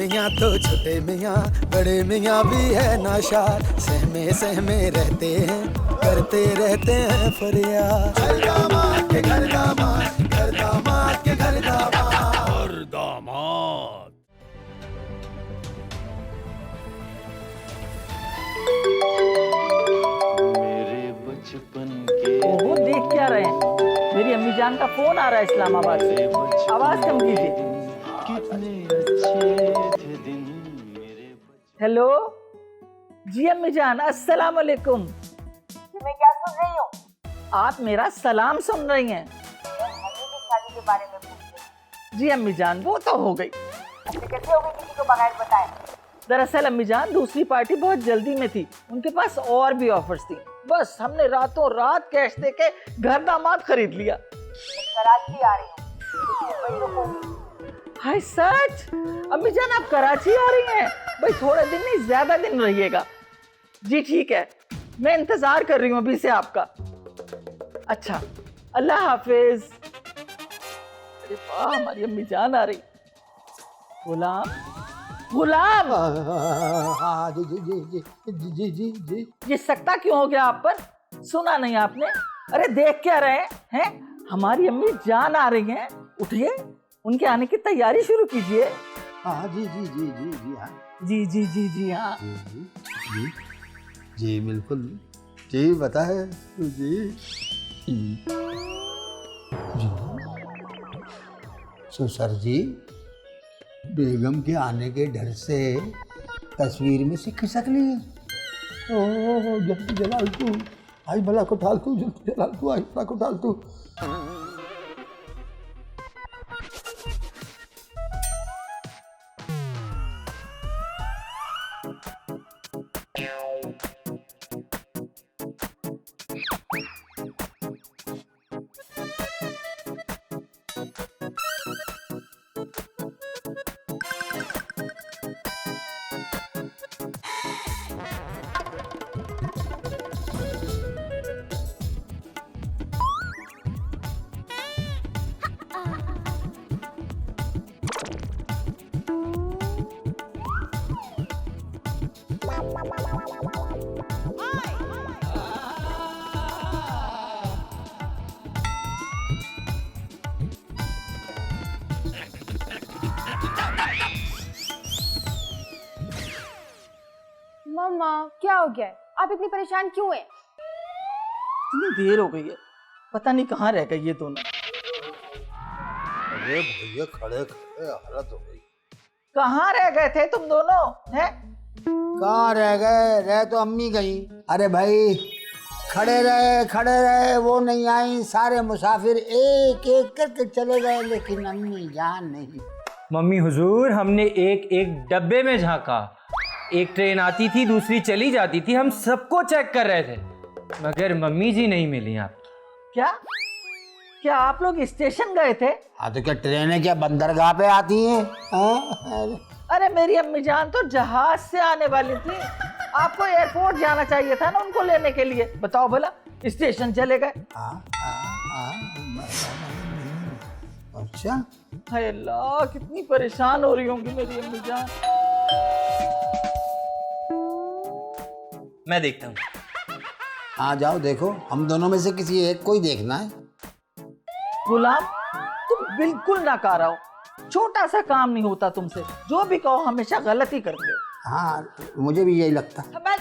मियाँ तो छोटे मियाँ, बड़े मियाँ भी है नाशार, सहमे सहमे रहते हैं, करते रहते हैं फरियाद। घर दामाद के घर दामाद, घर दामाद के घर दामाद, घर दामाद। मेरे बचपन के ओहो, देख क्या रहे हैं? मेरी अम्मी जान का फोन आ रहा है इस्लामाबाद से। आवाज कम कीजिए। कितने अच्छे थे दिन मेरे। हेलो जी अम्मी जान, अस्सलाम वालेकुम। मैं क्या सुन रही हूँ? आप मेरा सलाम सुन रही हैं? मम्मी की शादी के बारे में पूछ रही जी अम्मी जान, वो तो हो गई। हूँ। कैसे हो गई किसी को बगैर बताए? दरअसल अम्मी जान, दूसरी पार्टी बहुत जल्दी में थी, उनके पास और भी ऑफर्स थी। बस हमने रातों रात कैश देके घर दामाद खरीद लिया। मैं कराची आ रही हूँ, वही रुकूंगी। हाय सच? अम्मी जान आप कराची आ रही हैं? भाई थोड़े दिन नहीं, ज्यादा दिन रहिएगा। जी ठीक है, मैं इंतजार कर रही हूँ अभी से आपका। अच्छा, अल्लाह हाफिज। अरे वाह, हमारी अम्मी जान आ रही। गुलाम, गुलाम, हाँ जी जी जी जी जी जी जी जी। ये सकता क्यों हो गया आप पर? सुना नहीं आपने? अरे देख क्या रहे हैं? हमारी अम्मी जान आ रही हैं, उठिए, उनके आने की तैयारी शुरू कीजिए। हाँ जी जी जी जी जी हाँ जी जी जी जी हाँ। जी जी जी जी बिल्कुल जी, पता है जी जी। सो सर जी, बेगम के आने के डर से तस्वीर में से खिसक ली है। ओह जल्दी जलाल तू, आई भला को डाल तू, जल्दी जलाल तू, आई भला को डाल तू। मम्मा क्या हो गया है? आप इतनी परेशान क्यों हैं? इतनी देर हो गई है, पता नहीं कहाँ रह गए ये दोनों। अरे भैया खड़े खड़े हालत हो गई। कहाँ रह गए थे तुम दोनों? हैं? कहाँ रह गए? रह तो अम्मी गई। अरे भाई खड़े रहे, वो नहीं आई। सारे मुसाफिर एक एक करके चले गए, लेकिन अम्मी जान नहीं। मम्मी हुजूर, हमने एक एक डब्बे में झांका, एक ट्रेन आती थी, दूसरी चली जाती थी, हम सबको चेक कर रहे थे, मगर मम्मी जी नहीं मिली आप। क्या क्या आप लोग स्टेशन गए थे? हाँ तो क्या ट्रेनें क्या बंदरगाह पे आती हैं? अरे मेरी अम्मी जान तो जहाज से आने वाली थी, आपको एयरपोर्ट जाना चाहिए था ना उनको लेने के लिए। बताओ भला, स्टेशन चले गए। अच्छा, हाय अल्लाह, कितनी परेशान हो रही होंगी मेरी अम्मी जान। मैं देखता हूँ। हाँ जाओ देखो, हम दोनों में से किसी एक को ही देखना है। गुलाम, तुम बिल्कुल नाकारा हो, छोटा सा काम नहीं होता तुमसे, जो भी कहो हमेशा गलती करते हो। हाँ मुझे भी यही लगता। संभाल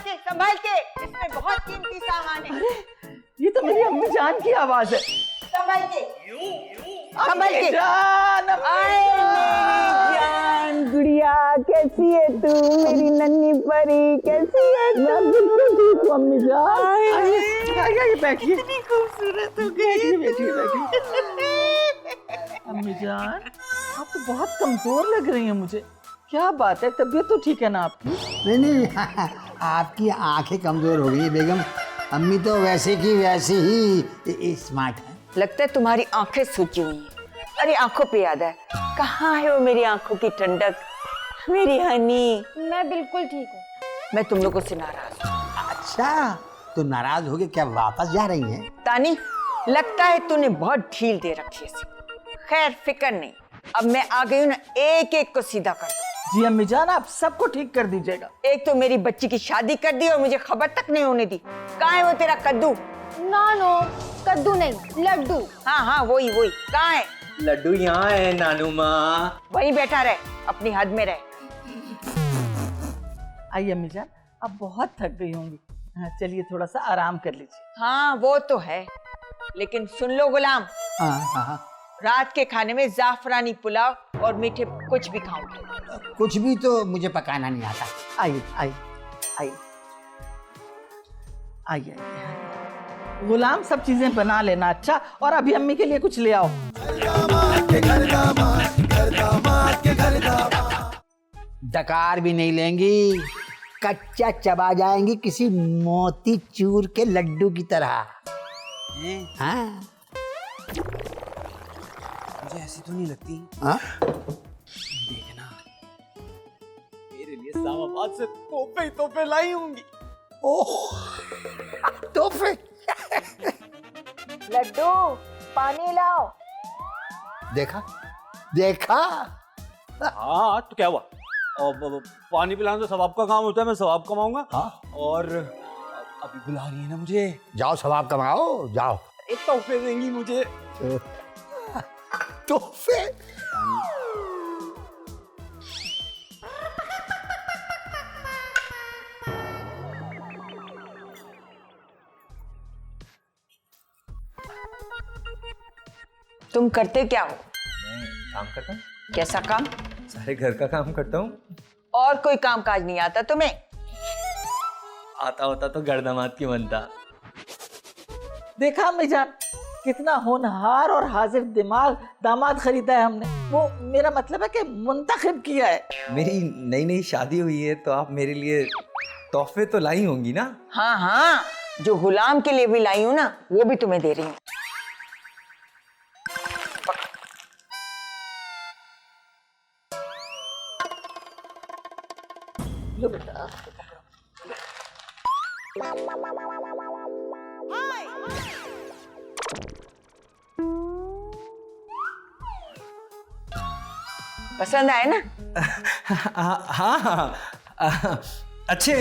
के, इसमें बहुत कीमती सामान है। अरे ये तो मेरी अम्मी जान की आवाज है। संभाल के। अम्मी जान, आए मेरी जान गुड़िया, कैसी है तू मेरी नन्ही परी, कैसी है तू? मैं बिल्कुल ठीक हूँ अम्मी जान। आइए बैठिए। कितनी खूबसूरत हो गई। बैठिए। अम्मी जान, आप तो बहुत कमजोर लग रही हैं मुझे। क्या बात है, तबीयत तो ठीक है ना आपकी? नहीं आपकी आंखें कमजोर हो गई बेगम। अम्मी तो वैसे की वैसी ही स्मार्ट है। लगता है तुम्हारी आंखें सूखी हुई हैं। अरे आंखों पे याद है, कहाँ है वो मेरी आंखों की ठंडक, मेरी हनी? मैं बिल्कुल ठीक हूँ। मैं तुम लोगों से नाराज हूँ। अच्छा, तो नाराज हो के क्या वापस जा रही हैं? तानी, लगता है तूने बहुत ढील दे रखी है। खैर फिक्र नहीं, अब मैं आ गई हूँ ना, एक एक को सीधा कर दूँ। जी अम्मी जान, आप सबको ठीक कर दीजिएगा। एक तो मेरी बच्ची की शादी कर दी और मुझे खबर तक नहीं होने दी। कहाँ है वो तेरा कद्दू? नो, कद्दू नहीं, लड्डू। हाँ, वही कहाँ है? लड्डू यहाँ है नानू माँ। वहीं बैठा रहे, अपनी हद में रहे। आइए अम्मी जान, आप बहुत थक गई होंगी। हाँ, चलिए थोड़ा सा आराम कर लीजिए। हाँ वो तो है, लेकिन सुन लो गुलाम, हाँ, रात के खाने में जाफरानी पुलाव और मीठे कुछ भी खाऊंगी। कुछ भी तो मुझे पकाना नहीं आता। आइए आइए आइए आइए। गुलाम सब चीजें बना लेना अच्छा, और अभी अम्मी के लिए कुछ ले आओ। डकार भी नहीं लेंगी, कच्चा चबा जाएंगी किसी मोती चूर के लड्डू की तरह। हाँ मुझे ऐसी तो नहीं लगती। हाँ? देखना, मेरे लिए इस्लामाबाद से तोहफे ही तोहफे लाई होंगी। ओह, तोहफे। लड्डू पानी लाओ। देखा। हाँ तो क्या हुआ? पानी पिलाना तो सवाब का काम होता है, मैं सवाब कमाऊंगा। हाँ? और अभी बुला रही है ना मुझे। जाओ सवाब कमाओ, जाओ। एक तोहफे देंगी मुझे। तोहफे? तुम करते क्या हो? मैं काम करता हूँ, कैसा काम? सारे घर का काम करता हूँ। और कोई काम काज नहीं आता तुम्हें? आता होता तो गर्दामात की बनता। देखा अम्मी जान, कितना होनहार और हाजिर दिमाग दामाद खरीदा है हमने। वो मेरा मतलब है कि मुंतखब किया है। मेरी नई नई शादी हुई है तो आप मेरे लिए तोहफे तो लाई होंगी ना? हाँ, जो गुलाम के लिए भी लाई हूँ ना, वो भी तुम्हें दे रही हूँ। लो बेटा। पसंद आए ना? हाँ, अच्छे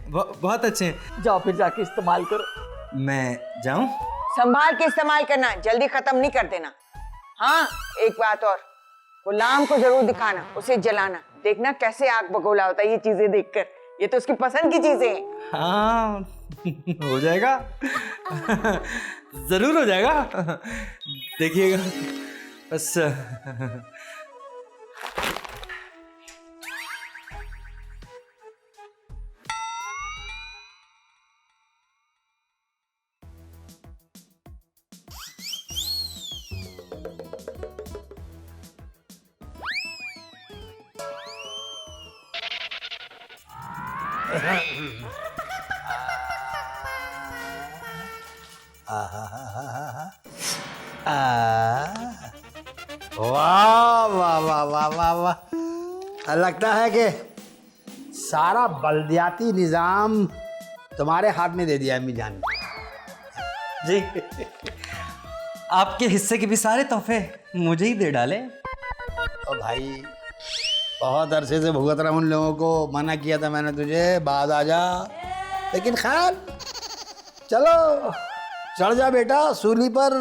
बहुत अच्छे। जाओ फिर जाके इस्तेमाल करो। मैं जाऊं? संभाल के इस्तेमाल करना, जल्दी खत्म नहीं कर देना। हाँ, एक बात और, गुलाम को जरूर दिखाना, उसे जलाना। देखना कैसे आग बगोला होता है ये चीजें देखकर। ये तो उसकी पसंद की चीजें हैं। हाँ हो जाएगा। जरूर हो जाएगा, देखिएगा बस। वाह वाह वाह वाह वाह वाह। लगता है कि सारा बल्दियाती निजाम तुम्हारे हाथ में दे दिया अम्मी जान ने। जी, आपके हिस्से के भी सारे तोहफे मुझे ही दे डाले। ओ भाई, बहुत अरसे से भुगत रहा हूँ उन लोगों को। मना किया था मैंने तुझे, बाद आ जा, लेकिन खैर चलो, चढ़ जा बेटा सूली पर।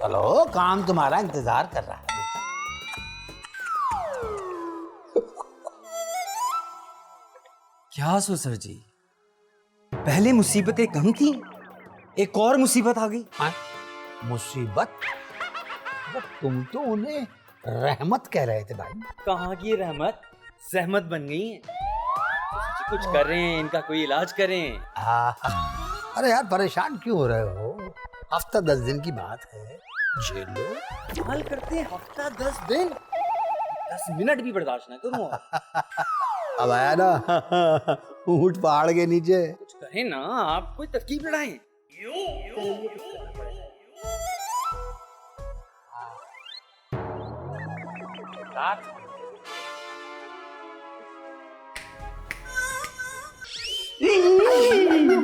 चलो, काम तुम्हारा इंतजार कर रहा है। क्या ससुर जी, पहले मुसीबतें कम थी, एक और मुसीबत आ गई। हाँ? मुसीबत? तुम तो उन्हें रहमत कह रहे थे भाई। कहाँ की रहमत, सहमत बन गई है। कुछ करें, इनका कोई इलाज करें। अरे यार, परेशान क्यों हो रहे हो? हफ्ता 10 दिन की बात है, झेल लो। हाल करते हैं हफ्ता 10 दिन, 10 मिनट भी बर्दाश्त ना करूँ। अब आया ना ऊंट पहाड़ के नीचे। कुछ करें ना, आप कोई तरकीब लड़ाएं।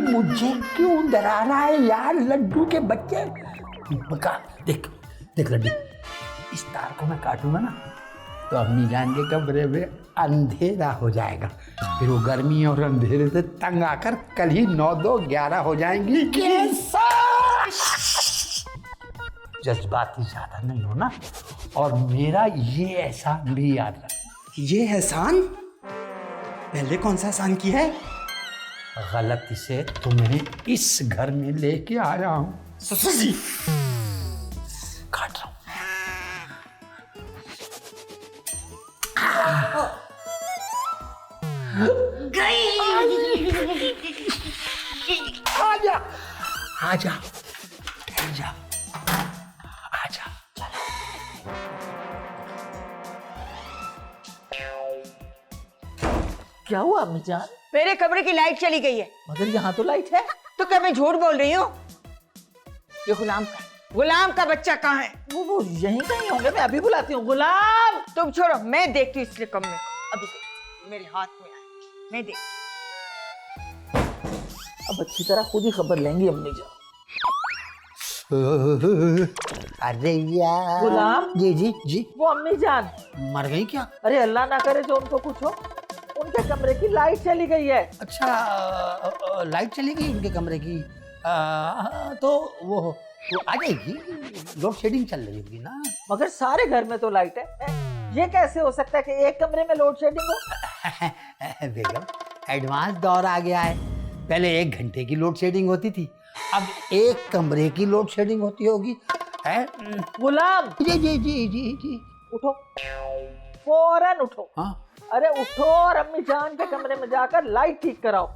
मुझे क्यों डरा रहा है यार, लड्डू के बच्चे। देख देख लड्डू, इस तार को मैं काटूंगा ना तो अम्मी जान के कमरे में अंधेरा हो जाएगा, फिर वो गर्मी और अंधेरे से तंग आकर कल ही 9, 2, 11 हो जाएंगी। कैसा जज्बाती ज्यादा नहीं होना, और मेरा ये एहसान भी याद रखना। ये एहसान? पहले कौन सा एहसान किया है? गलती से तुम्हें इस घर में लेके आया हूं। ससुर जी, काट रहा हूं। आजा आजा आजा आजा। क्या हुआ अम्मी जान? मेरे कमरे की लाइट चली गई है। मगर यहाँ तो लाइट है। तो क्या मैं झूठ बोल रही हूँ? ये गुलाम का बच्चा कहाँ है? वो यहीं कहीं होंगे, मैं अभी बुलाती हूँ। गुलाम! तुम छोड़ो, मैं देखती हूँ इसके कमरे को। अभी देखती, मेरे हाथ में आए, मैं देखती। अब अच्छी तरह खुद ही खबर लेंगी अम्मी जान। अरे यार। गुलाम? जी जी जी। वो अम्मी जान मर गई क्या? अरे अल्लाह ना करे जो उनको कुछ हो, उनके कमरे की लाइट चली गई है। अच्छा, लाइट चली गई उनके कमरे की। तो वो आ जाएगी, लोड शेडिंग चल रही होगी ना। मगर सारे घर में तो लाइट है, ये कैसे हो सकता है कि एक कमरे में लोड शेडिंग हो? बेगम, एडवांस दौर आ गया है। पहले 1 घंटे की लोड शेडिंग होती थी, अब 1 कमरे की लोड शेडिंग होती होगी। गुलाम! जी जी जी जी जी। उठो, फौरन उठो। हाँ? अरे उठो और अम्मी जान के कमरे में जाकर लाइट ठीक कराओ,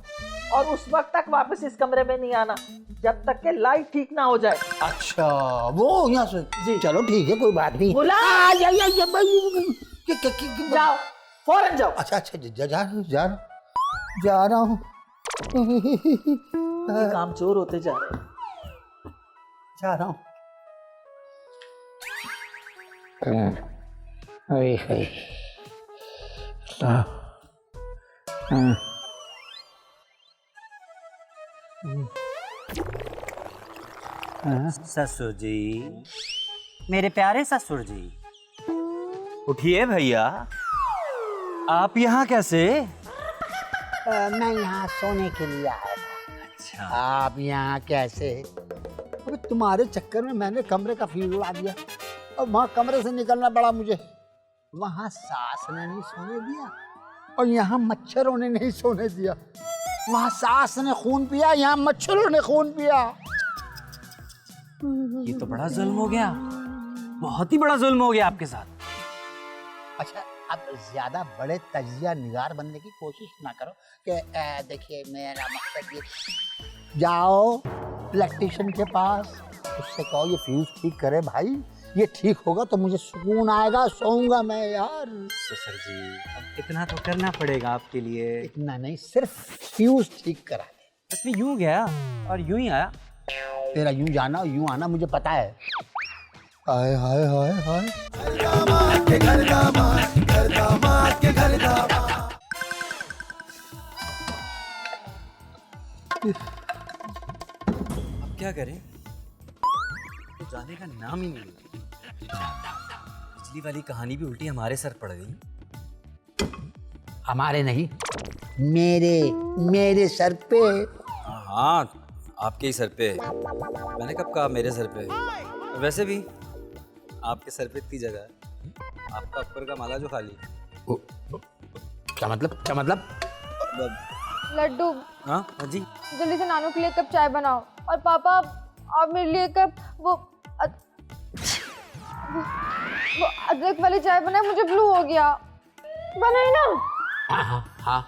और उस वक्त तक वापस इस कमरे में नहीं आना जब तक के लाइट ठीक ना हो जाए। अच्छा, वो यहाँ से जी। चलो ठीक है, कोई बात नहीं। गुलाम! जाओ, फौरन जाओ। अच्छा अच्छा, जा रहा हूँ। काम चोर होते जा रहे हैं। जा रहा हूँ। ससुर जी, मेरे प्यारे ससुर जी, उठिए भैया। आप यहाँ कैसे? मैं यहाँ सोने के लिए आया था। अच्छा, आप यहाँ कैसे? अबे तुम्हारे चक्कर में मैंने कमरे का फ्यूज उड़ा दिया, और वहाँ कमरे से निकलना पड़ा मुझे। वहाँ सास ने नहीं सोने दिया, और यहाँ मच्छरों ने नहीं सोने दिया। वहाँ सास ने खून पिया, यहाँ मच्छरों ने खून पिया। ये तो बड़ा जुल्म हो गया, बहुत ही बड़ा जुल्म हो गया आपके साथ। अच्छा, अब ज्यादा बड़े तजिया निगार बनने की कोशिश ना करो कि देखिए मेरा मकसद ये। जाओ इलेक्ट्रिशियन के पास, उससे कहो ये फ्यूज ठीक करे भाई। ये ठीक होगा तो मुझे सुकून आएगा, सोऊंगा मैं यार। ससुर जी, अब इतना तो करना पड़ेगा आपके लिए। इतना नहीं, सिर्फ फ्यूज ठीक करा दे। इसमें यूं गया और यूं ही आया। तेरा यूं जाना और यूं आना मुझे पता है। हाय हाय हाय हाय। दामाद के घर दामाद, घर दामाद के घर दामाद। अब क्या करें? तो जाने का नाम ही नहीं लेते। पिछली वाली कहानी भी उल्टी हमारे सर पड़ गई। हमारे नहीं, मेरे सर पे। हाँ, आपके ही सर पे। मैंने कब कहा मेरे सर पे? वैसे भी आपके सर पे इतनी जगह है, आपका ऊपर का माला जो खाली। क्या मतलब? लड्डू, हाँ जी। जल्दी से नानू के लिए कप चाय बनाओ, और पापा आप मेरे लिए कप वो अदरक वाली चाय बनाए, मुझे ब्लू हो गया। बनाए ना? हाँ।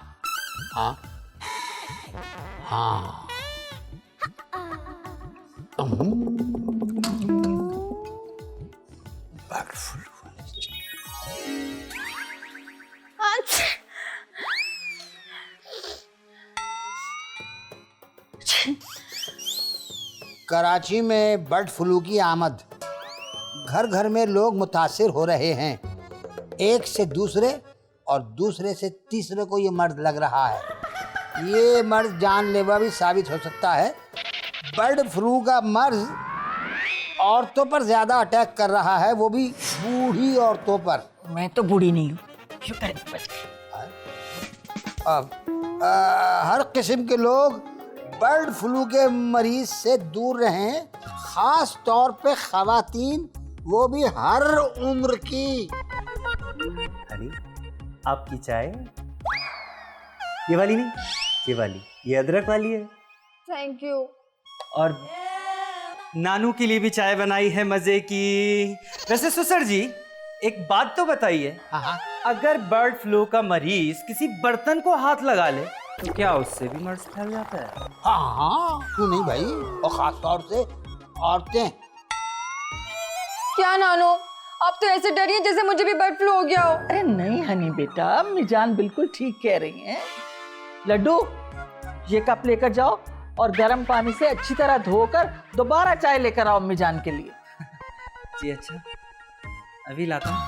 कराची में बर्ड फ्लू की आमद, घर घर में लोग मुतासिर हो रहे हैं। एक से दूसरे और दूसरे से तीसरे को ये मर्ज लग रहा है। ये मर्ज जानलेवा भी साबित हो सकता है। बर्ड फ्लू का मर्ज औरतों पर ज्यादा अटैक कर रहा है, वो भी बूढ़ी औरतों पर। मैं तो बूढ़ी नहीं हूँ, शुक्र है बच गई। अब हर किस्म के लोग बर्ड फ्लू के मरीज से दूर रहें, खास तौर पे खवातीन, वो भी हर उम्र की। अरे आपकी चाय ये वाली नहीं, ये वाली, ये अदरक वाली है। Thank you. और नानू के लिए भी चाय बनाई है मजे की। वैसे सुसर जी एक बात तो बताइए, अगर बर्ड फ्लू का मरीज किसी बर्तन को हाथ लगा ले तो क्या उससे भी मर्ज फैल जाता है? हाँ, क्यों नहीं भाई, और खास तौर से औरतें। क्या नानो, आप तो ऐसे डरिए जैसे मुझे भी बर्ड फ्लू हो गया हो। अरे नहीं हनी बेटा, अम्मी जान बिल्कुल ठीक कह रही हैं। लड्डू, ये कप लेकर जाओ और गर्म पानी से अच्छी तरह धोकर दोबारा चाय लेकर आओ अम्मी जान के लिए। जी अच्छा, अभी लाता हूँ।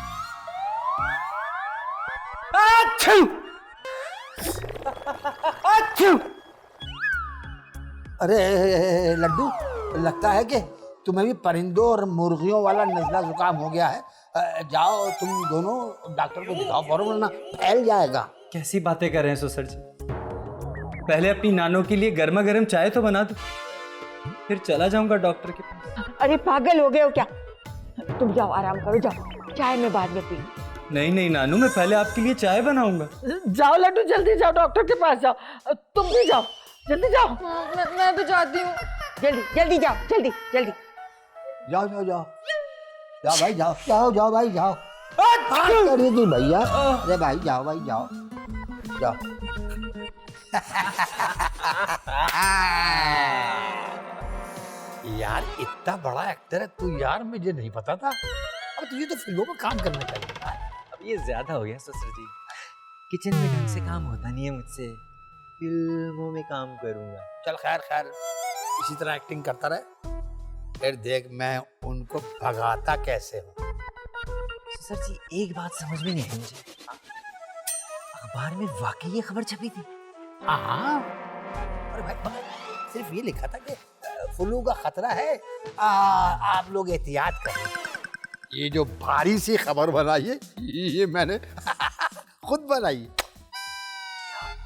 अरे लड्डू, लगता है कि तुम्हें भी परिंदों और मुर्गियों वाला नजला जुकाम हो गया है। जाओ तुम दोनों डॉक्टर को दिखाओ फौरन, वरना फैल जाएगा। कैसी बातें कर रहे हैं सुसर जी, पहले अपनी नानों के लिए गर्मा गर्म चाय तो बना दो, फिर चला जाऊंगा डॉक्टर के पास। अरे पागल हो गए हो क्या? तुम जाओ आराम करो, जाओ, चाय में बाद में पी। नहीं नहीं नानू, मैं पहले आपके लिए चाय बनाऊंगा। जाओ लड्डू, जल्दी जाओ, डॉक्टर के पास जाओ। तुम भी जाओ, जल्दी जाओ। मैं भी जाती हूँ। जल्दी जल्दी जाओ, जल्दी जल्दी। जाओ जाओ जाओ जाओ भाई, जाओ जाओ जाओ भाई, जाओ। अरे जी भैया, अरे भाई जाओ भाई, जाओ जाओ। यार इतना बड़ा एक्टर है तू यार, मुझे नहीं पता था। अब तुझे तो फिल्मों में काम करना चाहिए। अब ये ज्यादा हो गया ससुर जी, किचन में ढंग से काम होता नहीं है मुझसे, फिल्मों में काम करूंगा। चल खैर खैर, इसी तरह एक्टिंग करता रहे, फिर देख मैं उनको भगाता कैसे हूँ। ससुर जी एक बात समझ में नहीं आई मुझे, अखबार में वाकई ये खबर छपी थी? हाँ, अरे भाई सिर्फ ये लिखा था कि फ्लू का खतरा है, आप लोग एहतियात करें। ये जो भारी सी खबर बनाई है ये मैंने खुद बनाई।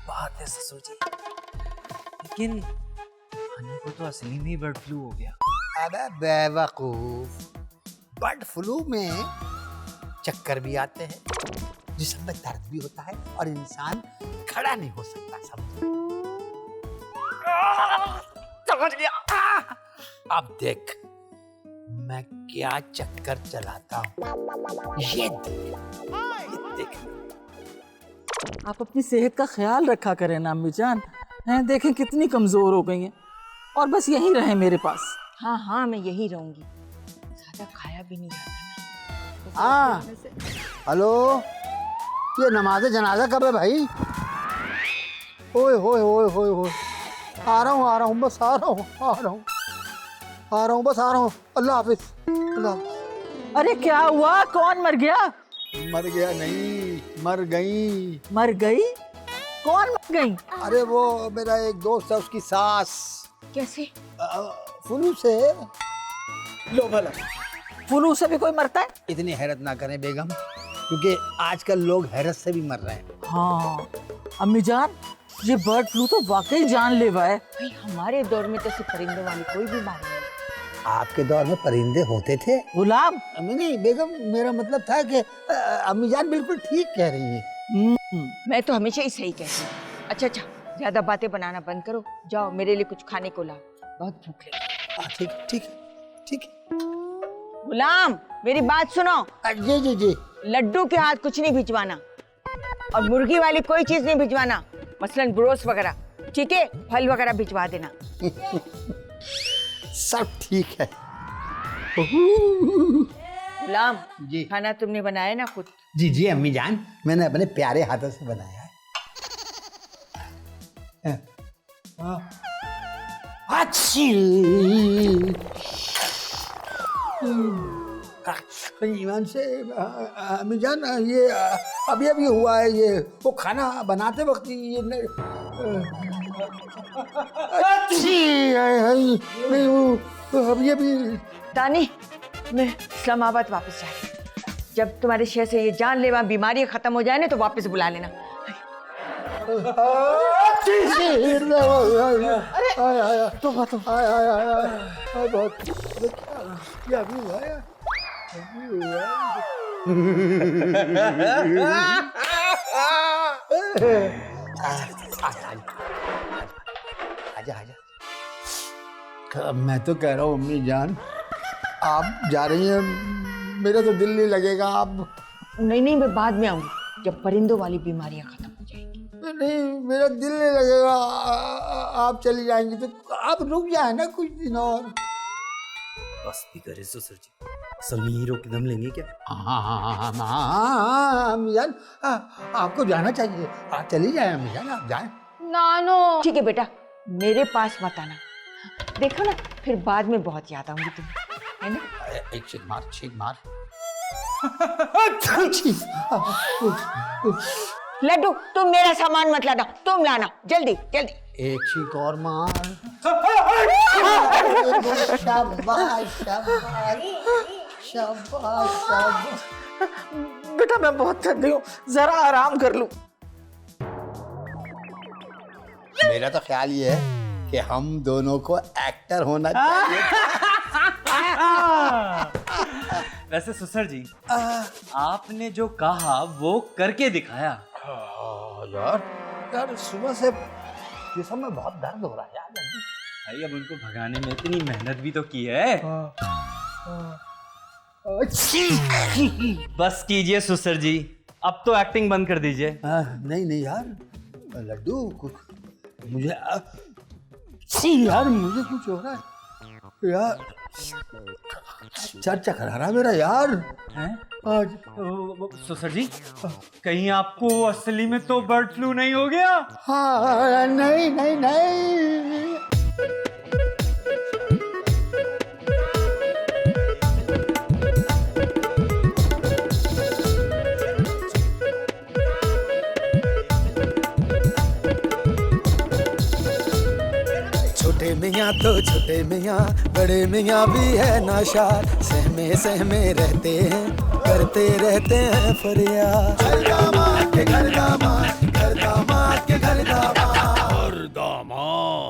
बात है ससुर जी, लेकिन हनी को तो असली में ही बर्ड फ्लू हो गया। अबे बेवकूफ, बर्ड फ्लू में चक्कर भी आते हैं, जिस्म में दर्द भी होता है और इंसान खड़ा नहीं हो सकता। समझ गया? अब देख मैं क्या चक्कर चलाता हूँ, ये देख। आप अपनी सेहत का ख्याल रखा करें ना अम्मी जान, हैं देखें कितनी कमजोर हो गई हैं, और बस यहीं रहे मेरे पास। हाँ हाँ, मैं यही रहूंगी, ज्यादा खाया भी नहीं जाता ना। हाँ हेलो, ये नमाज जनाजा कब है भाई? ओए होए होए होए होए, आ रहा हूँ बस, आ रहा हूँ बस, आ रहा हूँ। अल्लाह हाफिज, अल्लाह हाफिज। अरे क्या हुआ, कौन मर गया? मर गया नहीं, मर गई। मर गई? कौन मर गई? अरे वो मेरा एक दोस्त है, उसकी सास। कैसे? फ्लू से। लो भला, फ्लू से भी कोई मरता है? इतनी हैरत ना करें बेगम, क्योंकि आजकल लोग हैरत से भी मर रहे हैं। हाँ अम्मी जान, ये बर्ड फ्लू तो वाकई जानलेवा है। भाई हमारे दौर में तो सिर्फ परिंदों वाली कोई बीमारी नहीं। आपके दौर में परिंदे होते थे गुलाम? नहीं बेगम, मेरा मतलब था कि अम्मी जान बिल्कुल ठीक कह रही है। मैं तो हमेशा ही सही कहती हूँ। अच्छा अच्छा, ज्यादा बातें बनाना बंद करो, जाओ मेरे लिए कुछ खाने को लाओ, बहुत भूख लगी। ठीक ठीक ठीक। गुलाम मेरी बात सुनो। जी जी जी। लड्डू के हाथ कुछ नहीं भिजवाना, और मुर्गी वाली कोई चीज नहीं भिजवाना, मसलन ब्रोस वगैरह, ठीक है? फल वगैरह भिजवा देना। सब ठीक है। गुलाम जी। खाना तुमने बनाया ना खुद? जी जी अम्मी जान, मैंने अपने प्यारे हाथों से बनाया है। अच्छी ईमान से अम्मी जान, ये अभी हुआ है, ये वो खाना बनाते वक्त ये अच्छी नहीं वो अभी दानी, मैं इस्लामाबाद वापस जा रही हूँ, जब तुम्हारे शहर से ये जानलेवा बीमारी खत्म हो जाए ना तो वापस बुला लेना। आजा आजा। मैं तो कह रहा हूँ अम्मी जान, आप जा रही हैं, मेरा तो दिल नहीं लगेगा। आप नहीं नहीं, मैं बाद में आऊंगी जब परिंदों वाली बीमारियां खत्म हो जाएंगी। नहीं, मेरा दिल नहीं लगेगा। आप चली जाएंगी तो आप रुक जाए ना कुछ दिन और। बस भी करे ससुर जी, असल में हीरो की दम लेंगे क्या? हाँ अम्मी जान, आपको जाना चाहिए। आप चली जाए अम्मी जान, आप जाए। नानो। ठीक है बेटा, मेरे पास मत आना, देखो ना फिर बाद में बहुत याद आऊंगी तुम्हें, है ना? एक छींक मार, छींक मार। लड्डू तुम मेरा सामान मत लाना, तुम लाना जल्दी जल्दी। एक छींक और मार। शाबाश शाबाश शाबाश शाबाश। बेटा मैं बहुत थक गई हूँ, जरा आराम कर लूं। मेरा तो ख्याल ये है कि हम दोनों को एक्टर होना चाहिए। वैसे ससुर जी, आपने जो कहा वो करके दिखाया। यार यार सुबह से जिस्म में बहुत दर्द हो रहा है यार। भाई अब उनको भगाने में इतनी मेहनत भी तो की है। बस कीजिए ससुर जी, अब तो एक्टिंग बंद कर दीजिए। नहीं नहीं यार लड्डू, मुझे यार मुझे कुछ हो रहा है यार। चर्चा करा रहा मेरा यार हैं? आज। ससुर जी, कहीं आपको असली में तो बर्ड फ्लू नहीं हो गया? हाँ नहीं नहीं नहीं। छोटे मियाँ तो छोटे मियाँ, बड़े मियाँ भी है नाशार। सहमे सहमे रहते हैं, करते रहते हैं फरियाद। घर दामाद के घर दामाद, घर दामाद के घर दामाद। दामाद